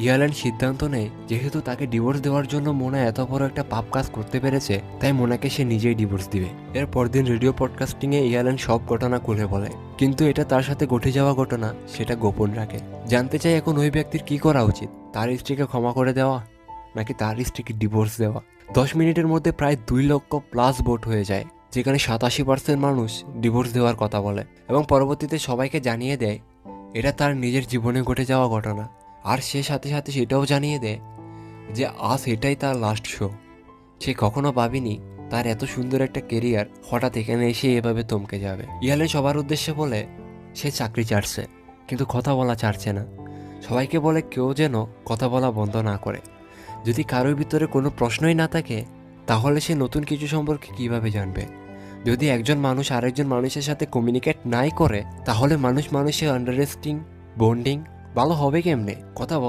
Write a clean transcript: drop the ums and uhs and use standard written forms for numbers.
ইয়ালেন সিদ্ধান্ত নেয় যেহেতু তাকে ডিভোর্স দেওয়ার জন্য মোনা এত বড় একটা পাপ কাজ করতে পেরেছে, তাই মোনাকে সে নিজেই ডিভোর্স দিবে। এর পরদিন রেডিও পডকাস্টিংয়ে ইয়ালেন সব ঘটনা খুলে বলে, কিন্তু এটা তার সাথে ঘটে যাওয়া ঘটনা সেটা গোপন রাখে। জানতে চাই এখন ওই ব্যক্তির কি করা উচিত, তার স্ত্রীকে ক্ষমা করে দেওয়া নাকি তার স্ত্রীকে ডিভোর্স দেওয়া। 10 মিনিটের মধ্যে প্রায় 2 লক্ষ প্লাস ভোট হয়ে যায়, যেখানে 87% মানুষ ডিভোর্স দেওয়ার কথা বলে এবং পরবর্তীতে সবাইকে জানিয়ে দেয় এটা তার নিজের জীবনে ঘটে যাওয়া ঘটনা। আর সে সাথে সাথে সেটাও জানিয়ে দেয় যে আজ এটাই তার লাস্ট শো। সে কখনো ভাবেনি তার এত সুন্দর একটা কেরিয়ার হঠাৎ এখানে এসে এভাবে থমকে যাবে। ইয়ালে সবার উদ্দেশ্যে বলে সে চাকরি ছাড়ছে, কিন্তু কথা বলা ছাড়ছে না। সবাইকে বলে কেউ যেন কথা বলা বন্ধ না করে। যদি কারোর ভিতরে কোনো প্রশ্নই না থাকে, তাহলে সে নতুন কিছু সম্পর্কে কিভাবে জানবে? যদি একজন মানুষ আরেকজন মানুষের সাথে কমিউনিকেট নাই করে, তাহলে মানুষের আন্ডারস্ট্যান্ডিং বন্ডিং ভালো হবে কেমনে? কথা